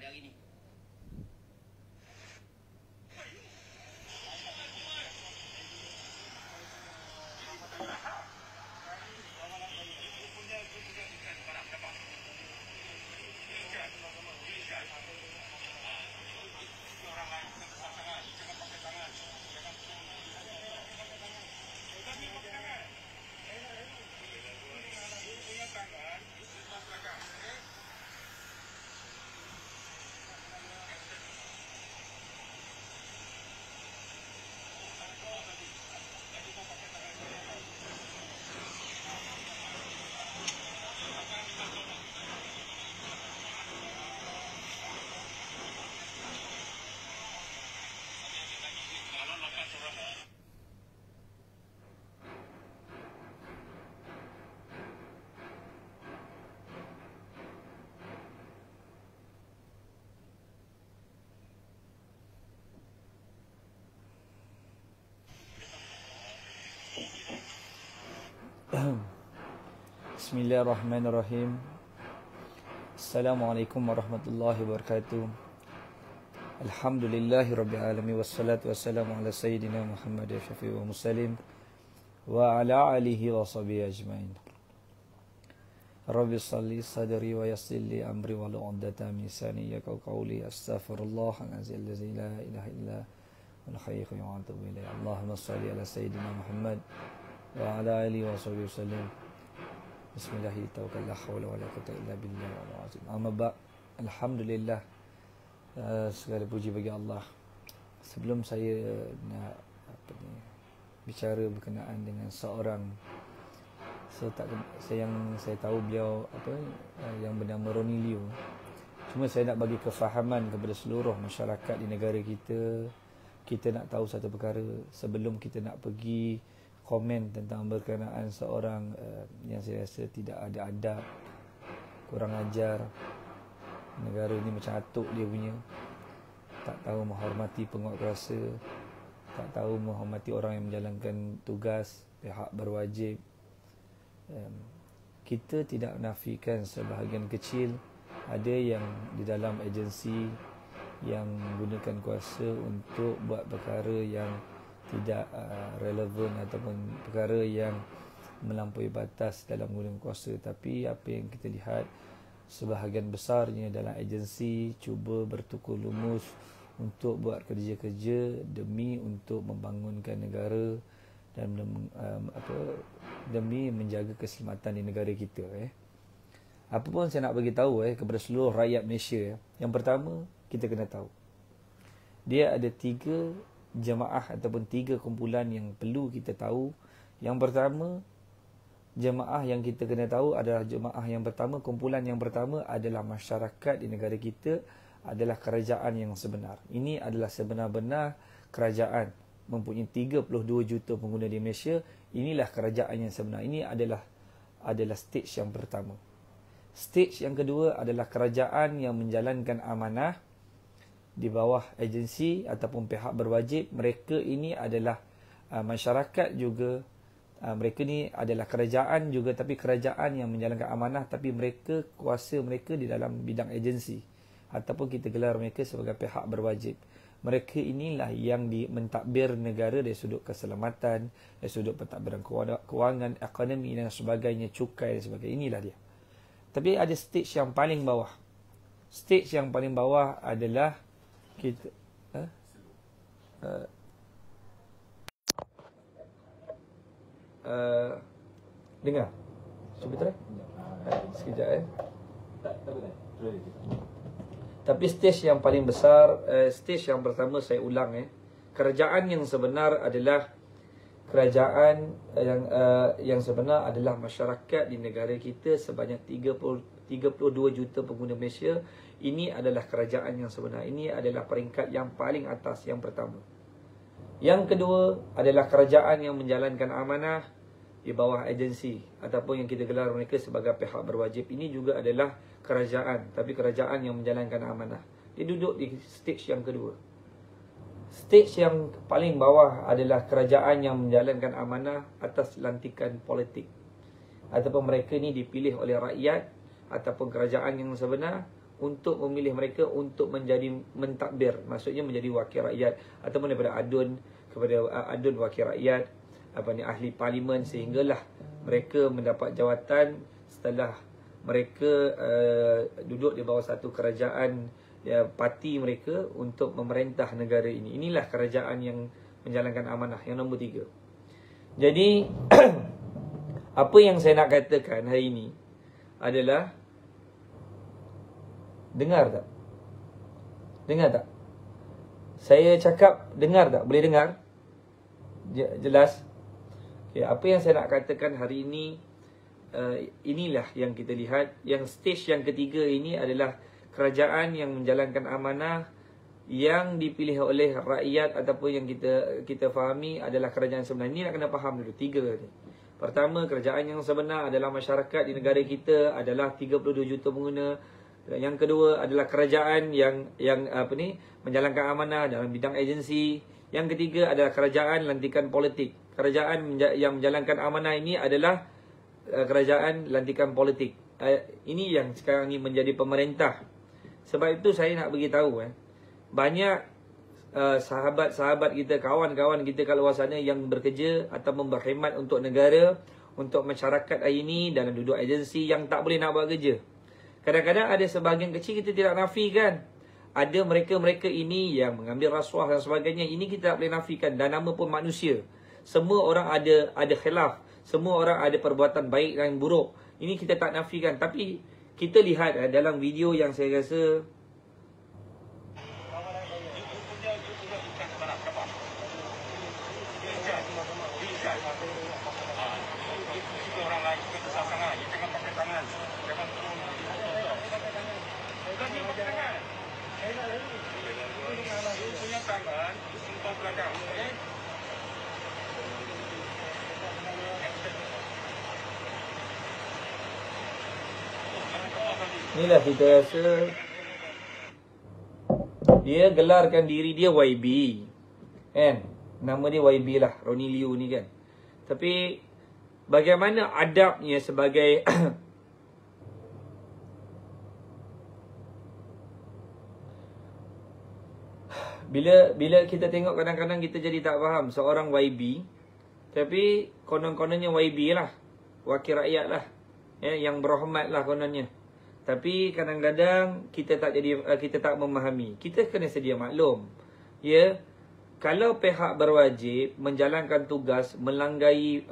pada hari ini. Bismillahirrahmanirrahim. Assalamualaikum warahmatullahi wabarakatuh. Alhamdulillahi rabbil alamin wassalatu wassalamu ala sayyidina Muhammad syafi'i wa muslim wa ala alihi wa sahbihi ajmain. Rabbi shalli sadri wa yassir li amri wa lu'datan min lisani yafqahu qawli. Astaghfirullah al-azim allazi la ilaha illa huwal hayyul qayyum wa atubu ilayh. Allahumma shalli ala sayyidina Muhammad wa ala alihi wa sahbihi wasallam. Bismillahirrahmanirrahim. La haula wala quwwata illa billah wal azim. Amma ba'. Alhamdulillah. Segala puji bagi Allah. Sebelum saya nak bicara berkenaan dengan seorang, saya tahu beliau yang bernama Ronnie Liu. Cuma saya nak bagi kefahaman kepada seluruh masyarakat di negara kita. Kita nak tahu satu perkara sebelum kita nak pergi komen tentang berkenaan seorang yang saya rasa tidak ada adab, kurang ajar. Negara ni macam atuk dia punya. Tak tahu menghormati penguatkuasa, tak tahu menghormati orang yang menjalankan tugas, pihak berwajib. Kita tidak menafikan sebahagian kecil ada yang di dalam agensi yang gunakan kuasa untuk buat perkara yang tidak relevan ataupun perkara yang melampaui batas dalam guna kuasa. Tapi apa yang kita lihat, sebahagian besarnya dalam agensi cuba bertukar lumus untuk buat kerja-kerja demi untuk membangunkan negara dan demi menjaga keselamatan di negara kita. Apa pun saya nak bagi tahu kepada seluruh rakyat Malaysia. Yang pertama, kita kena tahu dia ada 3 jemaah ataupun 3 kumpulan yang perlu kita tahu. Yang pertama, jemaah yang kita kena tahu adalah jemaah yang pertama, kumpulan yang pertama adalah masyarakat di negara kita, adalah kerajaan yang sebenar. Ini adalah sebenar-benar kerajaan mempunyai 32 juta pengguna di Malaysia. Inilah kerajaan yang sebenar. Ini adalah stage yang pertama. Stage yang kedua adalah kerajaan yang menjalankan amanah di bawah agensi ataupun pihak berwajib. Mereka ini adalah masyarakat juga. Mereka ni adalah kerajaan juga, tapi kerajaan yang menjalankan amanah, tapi mereka, kuasa mereka di dalam bidang agensi ataupun kita gelar mereka sebagai pihak berwajib. Mereka inilah yang mentadbir negara dari sudut keselamatan, dari sudut pentadbiran kewangan, ekonomi dan sebagainya, cukai dan sebagainya. Inilah dia. Tapi ada stage yang paling bawah. Stage yang paling bawah adalah kita dengar. Cuba try. Sekejap Tapi stage yang paling besar, stage yang pertama saya ulang kerajaan yang sebenar adalah kerajaan yang sebenar adalah masyarakat di negara kita sebanyak 32 juta pengguna Malaysia. Ini adalah kerajaan yang sebenar. Ini adalah peringkat yang paling atas, yang pertama. Yang kedua adalah kerajaan yang menjalankan amanah di bawah agensi ataupun yang kita gelar mereka sebagai pihak berwajib. Ini juga adalah kerajaan, tapi kerajaan yang menjalankan amanah. Dia duduk di stage yang kedua. Stage yang paling bawah adalah kerajaan yang menjalankan amanah atas lantikan politik, ataupun mereka ni dipilih oleh rakyat ataupun kerajaan yang sebenar untuk memilih mereka untuk menjadi mentadbir, maksudnya menjadi wakil rakyat, ataupun daripada adun kepada adun wakil rakyat, ahli parlimen, sehinggalah mereka mendapat jawatan setelah mereka duduk di bawah satu kerajaan parti mereka untuk memerintah negara ini. Inilah kerajaan yang menjalankan amanah. Yang nombor 3. Jadi apa yang saya nak katakan hari ini adalah, dengar tak? Dengar tak? Saya cakap dengar tak? Boleh dengar? Jelas? Okay, apa yang saya nak katakan hari ini, inilah yang kita lihat. Yang stage yang ketiga ini adalah kerajaan yang menjalankan amanah yang dipilih oleh rakyat, ataupun yang kita fahami adalah kerajaan sebenar. Ini nak kena faham dulu 3 ni. Pertama, kerajaan yang sebenar adalah masyarakat di negara kita, adalah 32 juta pengguna. Yang kedua adalah kerajaan yang menjalankan amanah dalam bidang agensi. Yang ketiga adalah kerajaan lantikan politik. Kerajaan yang menjalankan amanah ini adalah kerajaan lantikan politik. Ini yang sekarang ni menjadi pemerintah. Sebab itu saya nak beritahu banyak sahabat-sahabat kita, kawan-kawan kita kat luar sana yang bekerja atau berkhidmat untuk negara, untuk masyarakat hari ini dalam duduk agensi yang tak boleh nak buat kerja. Kadang-kadang ada sebahagian kecil, kita tidak nafikan. Ada mereka-mereka ini yang mengambil rasuah dan sebagainya. Ini kita tak boleh nafikan. Dan nama pun manusia. Semua orang ada khilaf. Semua orang ada perbuatan baik dan buruk. Ini kita tak nafikan. Tapi kita lihat dalam video yang saya rasa inilah kita rasa dia gelarkan diri dia YB, kan? Nama dia YB lah, Ronnie Liu ni kan. Tapi bagaimana adabnya sebagai bila kita tengok, kadang-kadang kita jadi tak faham seorang YB, tapi konon-kononnya YB lah, wakil rakyat lah, yang berhormat lah kononnya. Tapi kadang-kadang kita tak memahami. Kita kena sedia maklum. Kalau pihak berwajib menjalankan tugas melanggari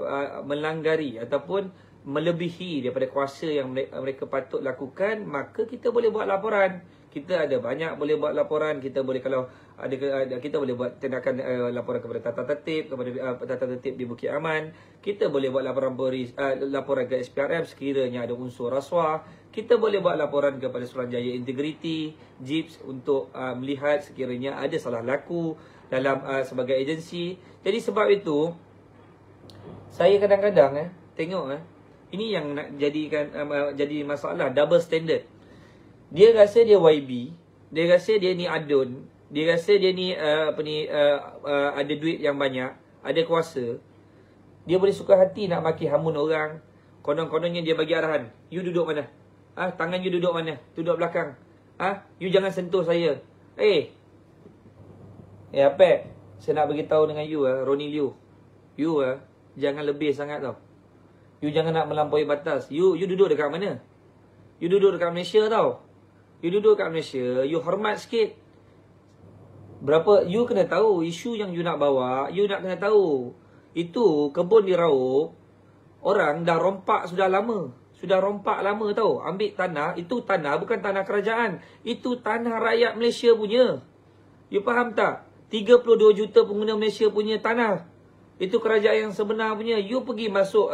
ataupun melebihi daripada kuasa yang mereka patut lakukan, maka kita boleh buat laporan. Kita ada banyak boleh buat laporan. Kita boleh, kalau kita boleh buat tindakan laporan kepada tata tertib, kepada tata tertib di Bukit Aman. Kita boleh buat laporan ke SPRM sekiranya ada unsur rasuah. Kita boleh buat laporan kepada Suruhanjaya Integriti, JIPS, untuk melihat sekiranya ada salah laku dalam sebagai agensi. Jadi sebab itu saya kadang-kadang tengok ini yang nak jadikan jadi masalah, double standard. Dia rasa dia YB, dia rasa dia ni adun, dia rasa dia ni ada duit yang banyak, ada kuasa. Dia boleh suka hati nak maki hamun orang. Konon-kononnya dia bagi arahan, you duduk mana? Tangan you duduk mana? Duduk belakang. You jangan sentuh saya. Apa? Saya nak beritahu dengan you, Ronnie Liu. You jangan lebih sangat tau. You jangan nak melampaui batas. You duduk dekat mana? You duduk dekat Malaysia tau. You duduk kat Malaysia, you hormat sikit. Berapa, you kena tahu isu yang you nak bawa, you nak kena tahu. Itu kebun diraup, orang dah rompak sudah lama. Sudah rompak lama tau. Ambil tanah, itu tanah bukan tanah kerajaan. Itu tanah rakyat Malaysia punya. You faham tak? 32 juta pengguna Malaysia punya tanah. Itu kerajaan yang sebenar punya. You pergi masuk,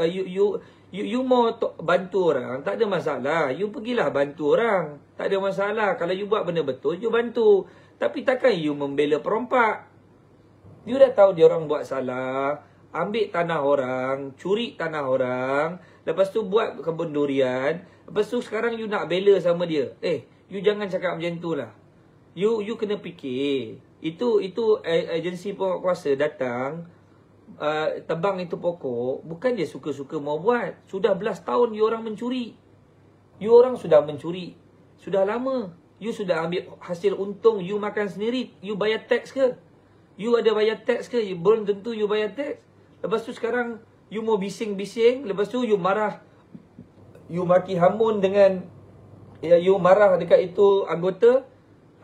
you mau bantu orang, tak ada masalah. You pergilah bantu orang, tak ada masalah. Kalau you buat benda betul, you bantu. Tapi takkan you membela perompak. You dah tahu dia orang buat salah, ambil tanah orang, curi tanah orang, lepas tu buat kebun durian. Lepas tu sekarang you nak bela sama dia. You jangan cakap macam tu lah. You kena fikir. Itu agensi penguatkuasa datang, tebang itu pokok, bukan dia suka-suka mau buat. Sudah belas tahun you orang mencuri. You orang sudah mencuri sudah lama. You sudah ambil hasil untung, you makan sendiri. You bayar tax ke? You ada bayar tax ke? Belum tentu you bayar tax. Lepas tu sekarang you mau bising-bising, lepas tu you marah. You maki hamun dengan you marah dekat itu anggota.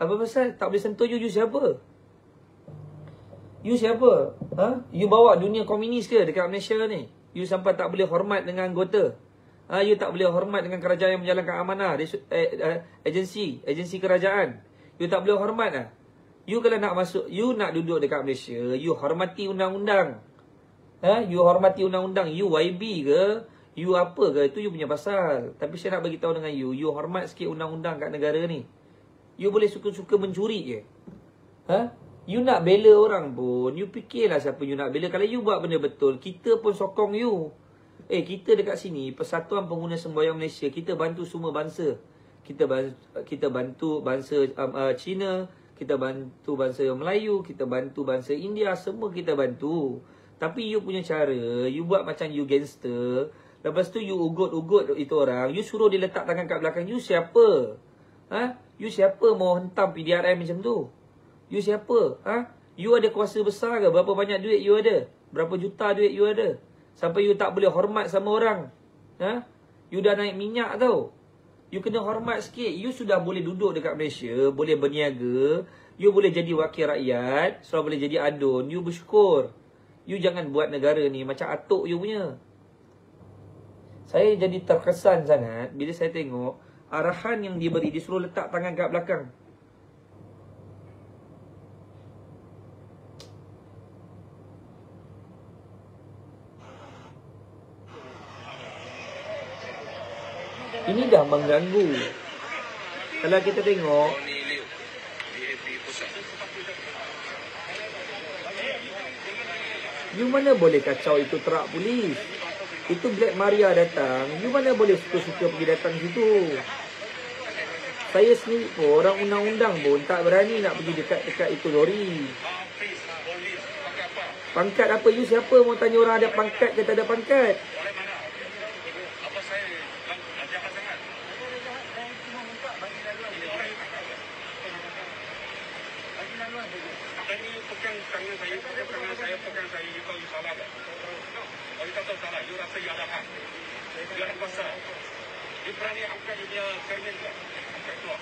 Apa pasal? Tak boleh sentuh you siapa? You siapa? You bawa dunia komunis ke dekat Malaysia ni? You sampai tak boleh hormat dengan anggota. You tak boleh hormat dengan kerajaan yang menjalankan amanah, agensi kerajaan. You tak boleh hormat lah. You kalau nak masuk, you nak duduk dekat Malaysia, you hormati undang-undang. You hormati undang-undang. You YB ke? You apa ke? Itu you punya pasal. Tapi saya nak bagi tahu dengan you hormat sikit undang-undang kat negara ni. You boleh suka-suka mencuri je. You nak bela orang pun, you fikirlah siapa you nak bela. Kalau you buat benda betul, kita pun sokong you. Kita dekat sini, Persatuan Pengguna Sembahyang Malaysia, kita bantu semua bangsa. Kita bantu bangsa Cina, kita bantu bangsa Melayu, kita bantu bangsa India, semua kita bantu. Tapi you punya cara, you buat macam you gangster. Lepas tu you ugut-ugut itu orang, you suruh dia letak tangan kat belakang. You siapa? You siapa mau hentam PDRM macam tu? You siapa? You ada kuasa besar ke? Berapa banyak duit you ada? Berapa juta duit you ada? Sampai you tak boleh hormat sama orang. You dah naik minyak tau. You kena hormat sikit. You sudah boleh duduk dekat Malaysia, boleh berniaga, you boleh jadi wakil rakyat, sudah boleh jadi adun. You bersyukur. You jangan buat negara ni macam atuk you punya. Saya jadi terkesan sangat bila saya tengok arahan yang dia beri, dia suruh letak tangan kat belakang. Ini dah mengganggu. Kalau kita tengok, you mana boleh kacau itu terak polis. Itu Black Maria datang, you mana boleh suka-suka pergi datang situ. Saya sendiri pun, orang undang-undang pun tak berani nak pergi dekat itu lori. Pangkat apa? You siapa mau tanya orang ada pangkat ke tak ada pangkat? Dia berani angkat dia cermin ke? Angkat keluar.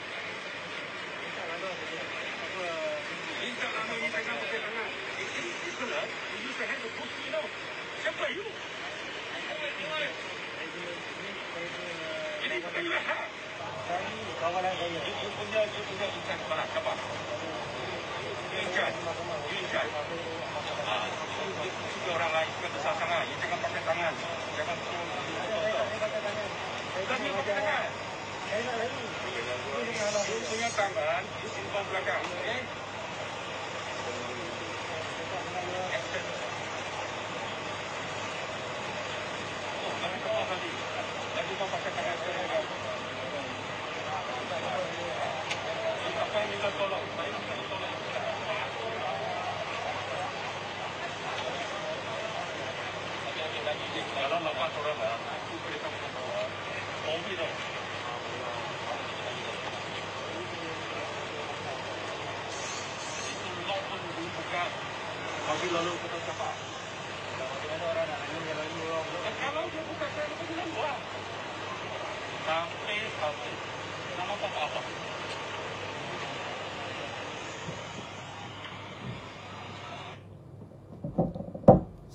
Minta nama ni pegang pakai tangan. Itulah, you say have to push me now. Siapa you? Ini bukan you lah. Kawalan saya. You punya incan mana? Siapa? Incan. Suka orang lain, suka besar sangat. You jangan pakai tangan. Jangan kami pakai tangan. Punya tangan, you simpan belakang. Okay? Oh, kami kawal tadi. Lagi mau pakai tangan sekarang. Siapa yang minta tolong? Saya minta tolong. Kalau 8 orang lah, aku boleh kamu bawa. Mobil dong. Itu lock pun buka. Mobil lalu kita siapa? Ada orang nak nanya lalu lock. Kalau dia buka saya pun bilang buat. Sampai. Nama apa?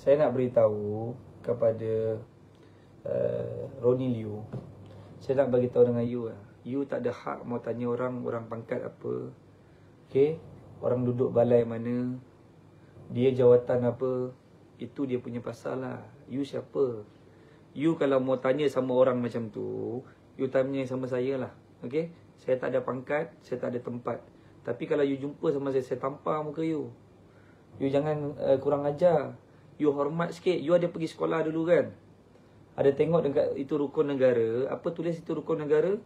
Saya nak beritahu kepada Ronnie Liu. Saya nak bagi tahu dengan you. You tak ada hak mau tanya orang pangkat apa. Okay? Orang duduk balai mana, dia jawatan apa, itu dia punya pasal lah. You siapa? You kalau mau tanya sama orang macam tu, you tanya sama saya lah. Okay? Saya tak ada pangkat, saya tak ada tempat. Tapi kalau you jumpa sama saya tampar muka you. You jangan kurang ajar. You hormat sikit. You ada pergi sekolah dulu kan? Ada tengok dekat itu rukun negara. Apa tulis itu rukun negara?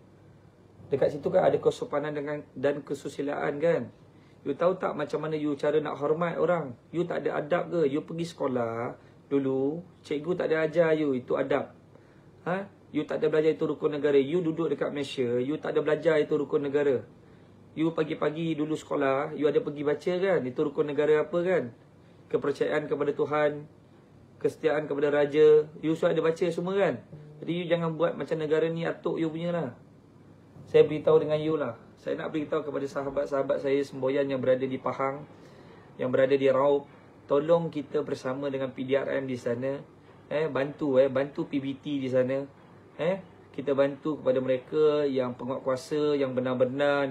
Dekat situ kan ada kesopanan dan kesusilaan kan? You tahu tak macam mana you cara nak hormat orang? You tak ada adab ke? You pergi sekolah dulu, cikgu tak ada ajar you itu adab. You tak ada belajar itu rukun negara. You duduk dekat Malaysia, you tak ada belajar itu rukun negara. You pagi-pagi dulu sekolah, you ada pergi baca kan? Itu rukun negara apa kan? Kepercayaan kepada Tuhan, kesetiaan kepada raja. You sudah ada baca semua kan? Jadi you jangan buat macam negara ni atuk you punya lah. Saya beritahu dengan you lah. Saya nak beritahu kepada sahabat-sahabat saya semboyan yang berada di Pahang, yang berada di Raub. Tolong kita bersama dengan PDRM di sana. Bantu PBT di sana. Kita bantu kepada mereka yang penguatkuasa, yang benar-benar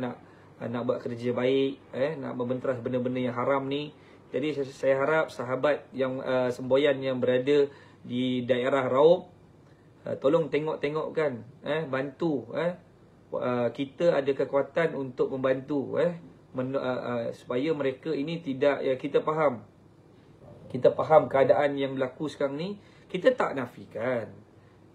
nak buat kerja baik, nak membenteras benda-benda yang haram ni. Jadi saya harap sahabat yang semboyan yang berada di daerah Raub, tolong tengok-tengok kan, bantu, kita ada kekuatan untuk membantu, supaya mereka ini tidak, kita faham keadaan yang berlaku sekarang ni. Kita tak nafikan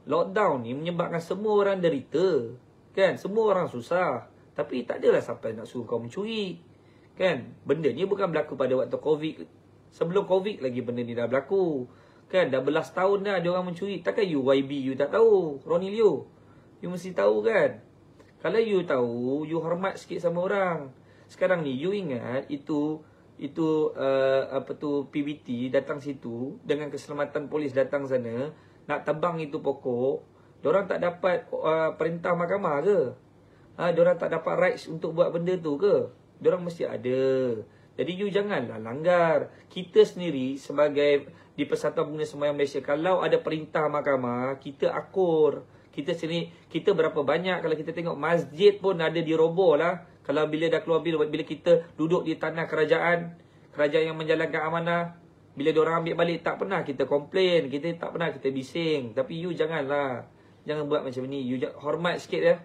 lockdown ni menyebabkan semua orang derita, kan? Semua orang susah. Tapi tak adalah sampai nak suruh kau mencuri, kan? Benda ni bukan berlaku pada waktu Covid. Sebelum Covid lagi benda ni dah berlaku, kan? Dah belas tahun dah ada orang mencuri. Takkan you YB you tak tahu, Ronnie Liu? You mesti tahu kan? Kalau you tahu, you hormat sikit sama orang. Sekarang ni you ingat itu PBT datang situ dengan keselamatan polis datang sana nak tebang itu pokok. Diorang tak dapat perintah mahkamah ke? Diorang tak dapat rights untuk buat benda tu ke? Diorang mesti ada. Jadi you janganlah langgar. Kita sendiri sebagai di Persatuan Pengguna Sembahyang Malaysia, kalau ada perintah mahkamah, kita akur. Kita sendiri, kita berapa banyak, kalau kita tengok masjid pun ada diroboh lah. Kalau bila dah keluar bila kita duduk di tanah kerajaan yang menjalankan amanah, bila diorang ambil balik, tak pernah kita komplain, kita tak pernah kita bising. Tapi you janganlah, jangan buat macam ni. You hormat sikit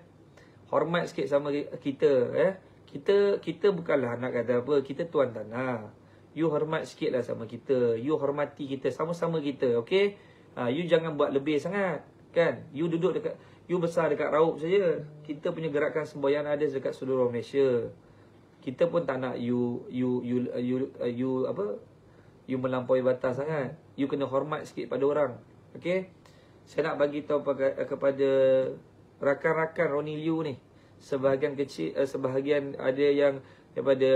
hormat sikit sama kita. Kita bukanlah nak kata apa, kita tuan tanah. You hormat sikit lah sama kita. You hormati kita, sama-sama kita, okay? You jangan buat lebih sangat, kan? You duduk dekat, you besar dekat Raub saja. Kita punya gerakan semboyan ada dekat seluruh Malaysia. Kita pun tak nak you melampaui batas sangat. You kena hormat sikit pada orang, okay? Saya nak bagi tahu kepada rakan-rakan Ronnie Liu ni, sebahagian kecil, sebahagian ada yang daripada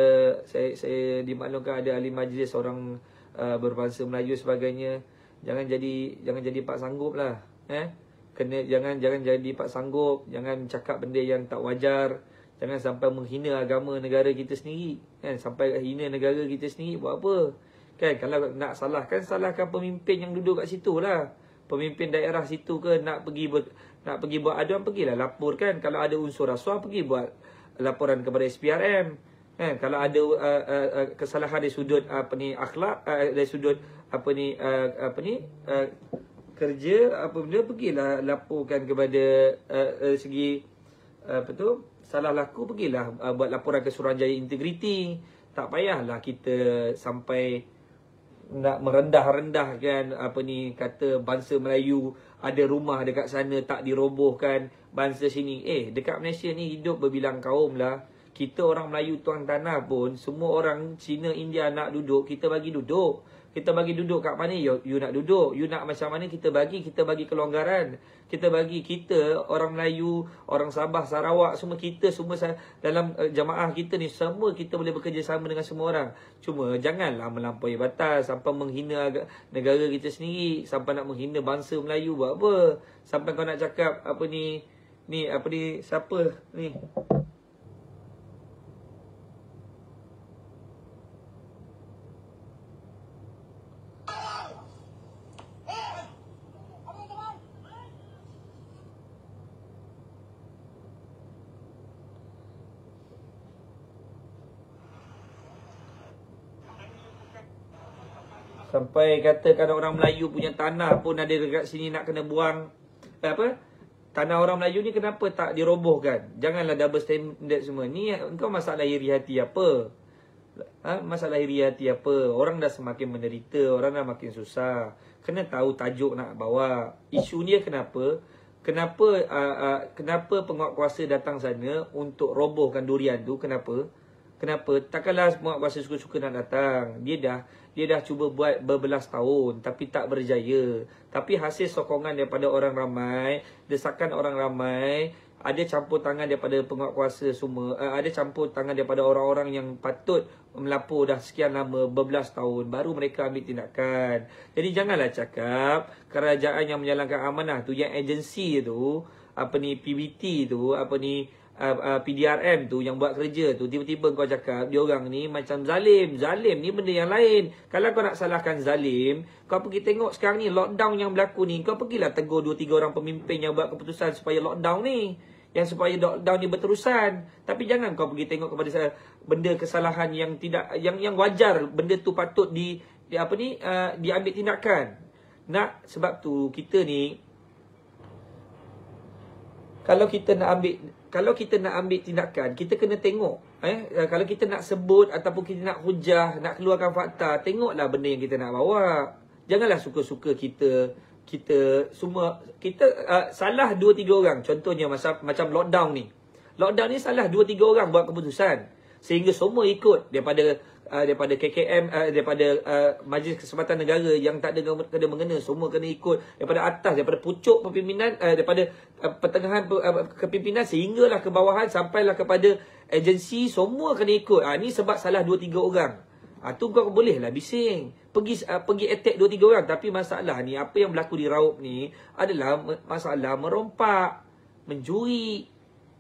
saya dimaklumkan ada ahli majlis orang berbangsa Melayu sebagainya. Jangan jadi pak sanggup lah, jangan jadi pak sanggup. Jangan cakap benda yang tak wajar. Jangan sampai menghina agama negara kita sendiri, kan? Sampai hina negara kita sendiri, buat apa, kan? Kalau nak salahkan pemimpin yang duduk kat situ lah. Pemimpin daerah situ ke nak pergi buat aduan, pergilah laporkan. Kalau ada unsur rasuah, pergi buat laporan kepada SPRM, kan? Kalau ada kesalahan dari sudut akhlak, dari sudut kerja benda, pergilah laporkan kepada segi salah laku, pergilah buat laporan ke Suruhanjaya Integriti. Tak payahlah kita sampai nak merendah-rendahkan kata bangsa Melayu ada rumah dekat sana tak dirobohkan, bangsa sini. Dekat Malaysia ni hidup berbilang kaum lah. Kita orang Melayu tuan tanah pun, semua orang Cina, India nak duduk, kita bagi duduk. Kita bagi duduk kat mana you nak duduk. You nak macam mana kita bagi kelonggaran. Kita orang Melayu, orang Sabah, Sarawak, semua kita semua dalam jamaah kita ni, semua kita boleh bekerjasama dengan semua orang. Cuma janganlah melampaui batas sampai menghina negara kita sendiri, sampai nak menghina bangsa Melayu. Buat apa? Sampai kau nak cakap siapa ni? Sampai katakan orang Melayu punya tanah pun ada dekat sini nak kena buang. Tanah orang Melayu ni kenapa tak dirobohkan? Janganlah double standard semua. Ni engkau masalah iri hati apa? Masalah iri hati apa? Orang dah semakin menderita, orang dah makin susah. Kena tahu tajuk nak bawa. Isu ni kenapa? Kenapa penguatkuasa datang sana untuk robohkan durian tu? Kenapa? Takkanlah penguatkuasa suka-suka nak datang. Dia dah cuba buat berbelas tahun tapi tak berjaya. Tapi hasil sokongan daripada orang ramai, desakan orang ramai, ada campur tangan daripada penguatkuasa semua, ada campur tangan daripada orang-orang yang patut melapor dah sekian lama, berbelas tahun, baru mereka ambil tindakan. Jadi janganlah cakap kerajaan yang menjalankan amanah tu, yang agensi tu, PBT tu, PDRM tu yang buat kerja tu, tiba-tiba kau cakap diorang ni macam zalim. Zalim ni benda yang lain. Kalau kau nak salahkan zalim, kau pergi tengok sekarang ni lockdown yang berlaku ni, kau pergilah tegur 2-3 orang pemimpin yang buat keputusan supaya lockdown ni, yang supaya lockdown ni berterusan. Tapi jangan kau pergi tengok kepada benda kesalahan yang tidak, yang wajar, benda tu patut diambil tindakan. Sebab tu kita ni, kalau kita nak ambil tindakan, kita kena tengok. Kalau kita nak sebut ataupun kita nak hujah, nak keluarkan fakta, tengoklah benda yang kita nak bawa. Janganlah suka-suka kita salah 2-3 orang. Contohnya macam lockdown ni. Lockdown ni salah 2-3 orang buat keputusan, sehingga semua ikut daripada KKM, daripada Majlis Kesempatan Negara yang tak ada kena-mengena, semua kena ikut daripada atas, daripada pucuk pimpinan, daripada pertengahan kepimpinan sehinggalah ke bawahan, sampailah kepada agensi, semua kena ikut. Ni sebab salah 2-3 orang. Tu kau bolehlah bising, pergi attack 2-3 orang. Tapi masalah ni, apa yang berlaku di Raub ni adalah masalah merompak, mencuri.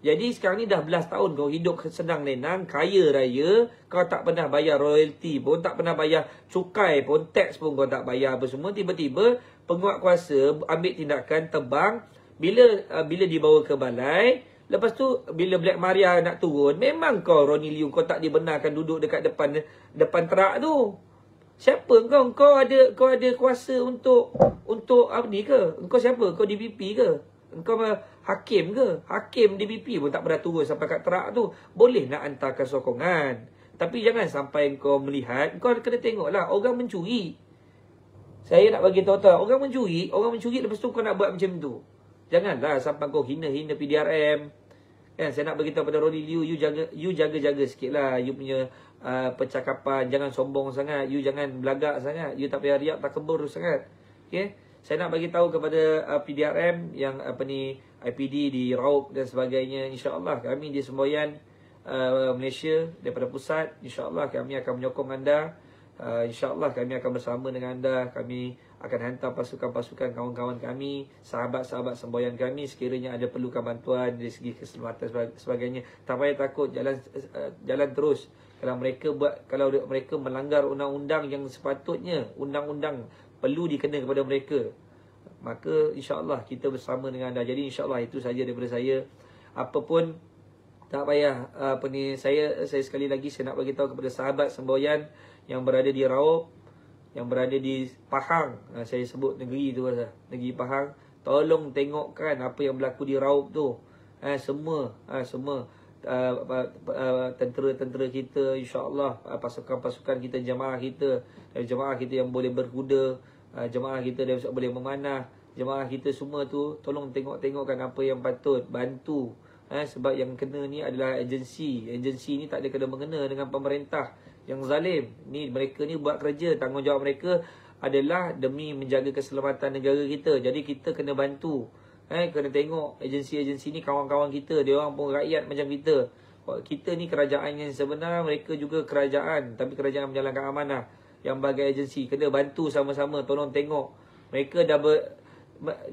Jadi sekarang ni dah belas tahun kau hidup senang lenang, kaya raya, kau tak pernah bayar royalty pun, tak pernah bayar cukai pun, tax pun kau tak bayar apa semua. Tiba-tiba penguatkuasa ambil tindakan, tebang. Bila dibawa ke balai, lepas tu bila Black Maria nak turun, memang kau Ronnie Liu, kau tak dibenarkan duduk dekat depan terak tu. Siapa kau? Kau ada kuasa untuk apa ni ke? Engkau siapa? Kau DPP ke? Engkau hakim ke? Hakim DPP pun tak pernah turun sampai kat terak tu. Boleh nak hantarkan sokongan, tapi jangan sampai kau melihat. Kau kena tengoklah orang mencuri. Saya nak bagi tahu orang mencuri lepas tu kau nak buat macam tu. Janganlah sampai kau hina-hina PDRM. Saya nak bagi tahu pada Ronnie Liu, you jaga-jaga sikitlah you punya percakapan. Jangan sombong sangat, you jangan belagak sangat, you tak payah riak tak kebur sangat. Okey. Saya nak bagi tahu kepada PDRM yang IPD di Raub dan sebagainya, insya-Allah kami di Semboyan Malaysia daripada pusat, insya-Allah kami akan menyokong anda. InsyaAllah kami akan bersama dengan anda. Kami akan hantar pasukan-pasukan kawan-kawan kami, sahabat-sahabat semboyan kami, sekiranya ada perlukan bantuan dari segi keselamatan sebagainya. Tak payah takut, jalan terus. Kalau mereka melanggar undang-undang yang sepatutnya, undang-undang perlu dikena kepada mereka, maka insya-Allah kita bersama dengan anda. Jadi insya-Allah itu saja daripada saya. Apapun tak payah saya sekali lagi saya nak bagi tahu kepada sahabat semboyan yang berada di Raub, yang berada di Pahang. Saya sebut negeri tu, negeri Pahang. Tolong tengokkan apa yang berlaku di Raub tu. Semua tentera-tentera kita, insya-Allah, pasukan-pasukan kita, jemaah kita yang boleh berkuda, jemaah kita yang boleh memanah, jemaah kita semua tu, tolong tengokkan apa yang patut bantu. Sebab yang kena ni adalah agensi. Agensi ni tak ada kena-mengena dengan pemerintah yang zalim. Ni mereka ni buat kerja, tanggungjawab mereka adalah demi menjaga keselamatan negara kita. Jadi kita kena bantu. Kena tengok agensi-agensi ni kawan-kawan kita, dia orang pun rakyat macam kita. Kita ni kerajaan yang sebenar, mereka juga kerajaan, tapi kerajaan menjalankan amanah. Yang bagai agensi kena bantu sama-sama, tolong tengok. Mereka dah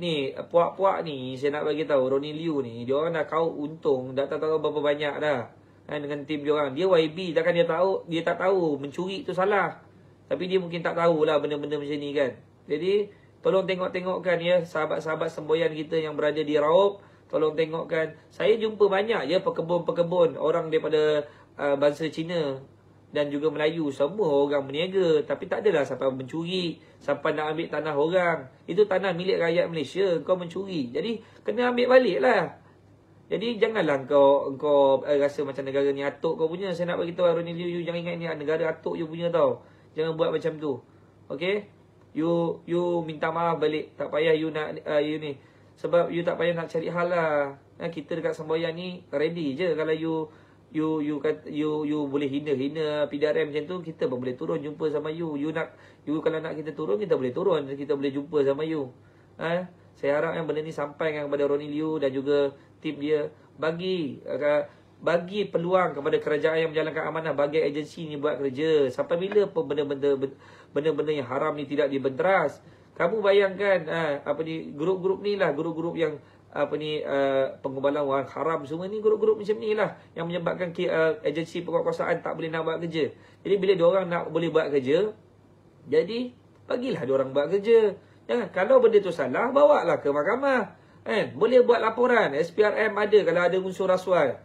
ni puak-puak ni, saya nak bagi tahu Ronnie Liu ni, dia orang dah kau untung dah tak tahu berapa banyak dah. Dengan tim dia orang. Dia YB, takkan dia tak tahu mencuri tu salah. Tapi dia mungkin tak tahulah benda-benda macam ni kan. Jadi tolong tengokkan ya, sahabat-sahabat semboyan kita yang berada di Raub, tolong tengokkan. Saya jumpa banyak ya pekebun-pekebun, orang daripada bangsa Cina dan juga Melayu, semua orang berniaga, tapi tak adalah sampai mencuri, sampai nak ambil tanah orang. Itu tanah milik rakyat Malaysia, kau mencuri. Jadi kena ambil balik lah. Jadi janganlah kau rasa macam negara ni atuk kau punya. Saya nak bagi tahu Ronnie Liu, you jangan ingat ni negara atuk you punya tau. Jangan buat macam tu. Okey? You minta maaf balik. Tak payah you nak you ni. Sebab you tak payah nak cari hal lah. Kita dekat semboyan ni ready je. Kalau you boleh hina PDRM macam tu, kita pun boleh turun jumpa sama you. Kalau nak kita turun, kita boleh turun. Kita boleh jumpa sama you. Saya harap yang benda ni sampai kepada Ronnie Liu dan juga tim dia, bagi peluang kepada kerajaan yang menjalankan amanah, bagi agensi ni buat kerja. Sampai bila pun benda-benda yang haram ni tidak dibenteras. Kamu bayangkan grup-grup ni lah, grup-grup yang pengumbalan wang haram semua ni, grup-grup macam ni lah yang menyebabkan agensi penguatkuasaan tak boleh nak buat kerja. Jadi bila diorang nak boleh buat kerja, jadi bagilah diorang buat kerja. Kalau benda tu salah, bawalah ke mahkamah. Boleh buat laporan, SPRM ada kalau ada unsur rasuah.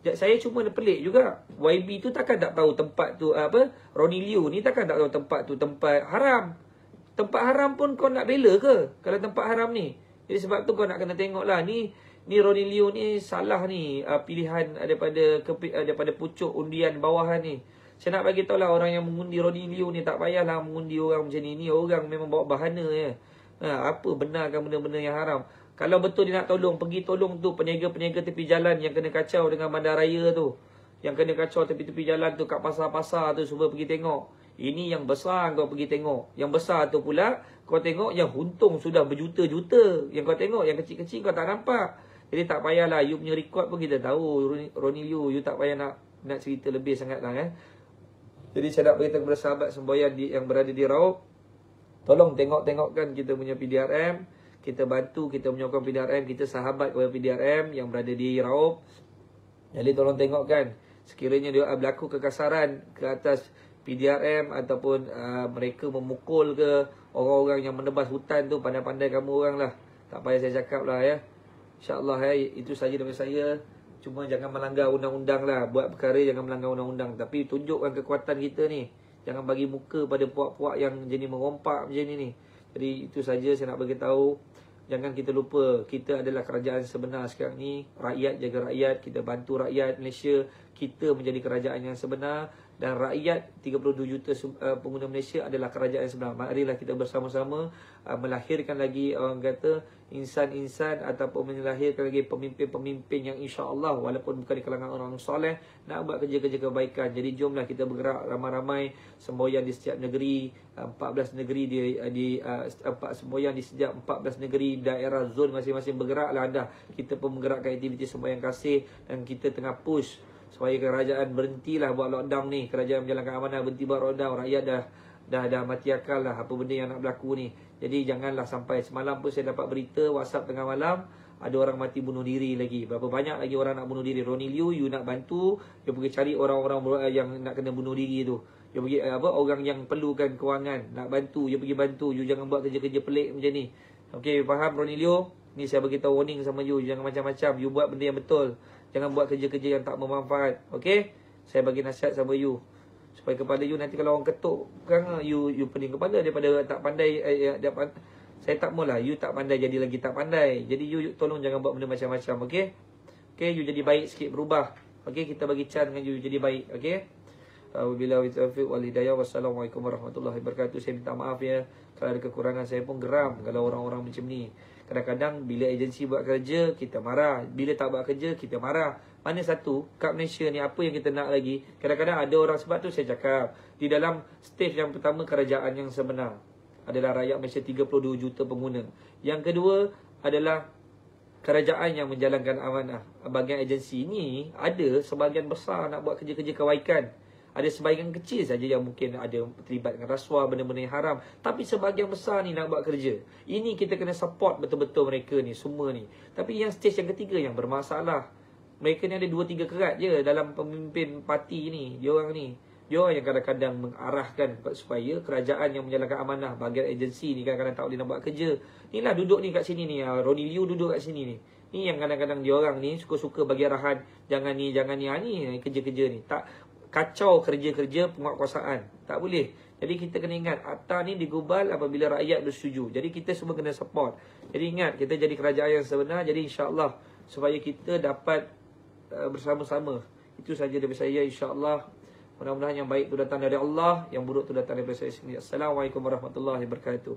Saya cuma pelik juga, YB tu takkan tak tahu tempat tu Ronnie Liu ni takkan tak tahu tempat tu tempat haram. Tempat haram pun kau nak bela ke kalau tempat haram ni? Jadi sebab tu kau nak kena tengok lah, ni Ronnie Liu ni salah ni pilihan daripada pucuk undian bawahan ni. Saya nak bagi tahu lah orang yang mengundi Ronnie Liu ni, tak payahlah mengundi orang macam ni. Ni orang memang bawa bahana ya. Apa benarkan benda-benda yang haram. Kalau betul dia nak tolong, pergi tolong tu peniaga-peniaga tepi jalan yang kena kacau dengan bandaraya tu. Yang kena kacau tepi-tepi jalan tu, kat pasar-pasar tu, cuba pergi tengok. Ini yang besar kau pergi tengok. Yang besar tu pula kau tengok yang untung sudah berjuta-juta. Yang kau tengok yang kecil-kecil kau tak nampak. Jadi tak payahlah, you punya record pun kita tahu Ronnie Liu, you tak payah nak cerita lebih sangat lah Jadi saya nak beritahu kepada sahabat semboyan yang berada di Raub, tolong tengok-tengokkan kita punya PDRM. Kita bantu, kita menyokong PDRM, kita sahabat kepada PDRM yang berada di Raub. Jadi tolong tengokkan, sekiranya dia berlaku kekasaran ke atas PDRM ataupun mereka memukul ke orang-orang yang menebas hutan tu, pandai-pandai kamu orang lah. Tak payah saya cakap lah ya. InsyaAllah itu saja daripada saya. Cuma jangan melanggar undang-undang lah. Buat perkara jangan melanggar undang-undang. Tapi tunjukkan kekuatan kita ni. Jangan bagi muka pada puak-puak yang jenis merompak macam ni. Jadi itu saja saya nak bagi tahu. Jangan kita lupa, kita adalah kerajaan sebenar sekarang ni. Rakyat jaga rakyat, kita bantu rakyat Malaysia. Kita menjadi kerajaan yang sebenar. Dan rakyat 32 juta pengguna Malaysia adalah kerajaan yang sebenar. Marilah kita bersama-sama melahirkan lagi orang kata insan-insan ataupun melahirkan lagi pemimpin-pemimpin yang insya-Allah walaupun bukan di kalangan orang soleh nak buat kerja-kerja kebaikan. Jadi jomlah kita bergerak ramai-ramai semboyan di setiap negeri, 14 negeri semboyan di setiap 14 negeri, daerah zon masing-masing bergeraklah anda. Kita pun menggerakkan aktiviti semboyan kasih dan kita tengah push supaya kerajaan berhentilah buat lockdown ni. Kerajaan menjalankan amanah berhenti buat lockdown. Rakyat dah mati akal lah apa benda yang nak berlaku ni. Jadi janganlah sampai. Semalam pun saya dapat berita WhatsApp tengah malam, ada orang mati bunuh diri lagi. Berapa banyak lagi orang nak bunuh diri. Ronnie Liu, you nak bantu, you pergi cari orang-orang yang nak kena bunuh diri tu. You pergi orang yang perlukan kewangan, nak bantu, you pergi bantu. You jangan buat kerja-kerja pelik macam ni. Okay, faham Ronnie Liu? Ni saya bagi tahu warning sama you. Jangan macam-macam. You buat benda yang betul. Jangan buat kerja-kerja yang tak bermanfaat. Okay? Saya bagi nasihat sama you. Supaya kepala you nanti kalau orang ketuk kan, you pening kepala daripada tak pandai. Saya tak maulah you tak pandai jadi lagi tak pandai. Jadi you tolong jangan buat benda macam-macam. Okay? Okay, you jadi baik sikit, berubah. Okay, kita bagi chance dengan you jadi baik. Okay? Wabillahi taufiq wal hidayah. Wassalamualaikum warahmatullahi wabarakatuh. Saya minta maaf ya kalau ada kekurangan. Saya pun geram kalau orang-orang macam ni. Kadang-kadang bila agensi buat kerja, kita marah. Bila tak buat kerja, kita marah. Mana satu, kat Malaysia ni apa yang kita nak lagi? Kadang-kadang ada orang, sebab tu saya cakap, di dalam stage yang pertama, kerajaan yang sebenar adalah rakyat Malaysia 32 juta pengguna. Yang kedua adalah kerajaan yang menjalankan amanah. Bahagian agensi ni ada sebahagian besar nak buat kerja-kerja kebaikan. Ada sebahagian kecil saja yang mungkin ada terlibat dengan rasuah, benda-benda yang haram. Tapi sebahagian besar ni nak buat kerja. Ini kita kena support betul-betul mereka ni, semua ni. Tapi yang stage yang ketiga yang bermasalah. Mereka ni ada 2-3 kerat je dalam pemimpin parti ni. Diorang yang kadang-kadang mengarahkan supaya kerajaan yang menjalankan amanah, bahagian agensi ni kadang-kadang tak boleh nak buat kerja. Inilah duduk ni kat sini ni. Ronnie Liu duduk kat sini ni. Ni yang kadang-kadang diorang ni suka-suka bagi arahan. Jangan ni. Ni kerja-kerja ni. Tak kacau kerja-kerja penguatkuasaan. Tak boleh. Jadi kita kena ingat, akta ni digubal apabila rakyat bersetuju. Jadi kita semua kena support. Jadi ingat, kita jadi kerajaan yang sebenar. Jadi insya-Allah supaya kita dapat bersama-sama. Itu saja daripada saya, insya-Allah. Mudah-mudahan yang baik tu datang dari Allah, yang buruk tu datang daripada saya sendiri. Assalamualaikum warahmatullahi wabarakatuh.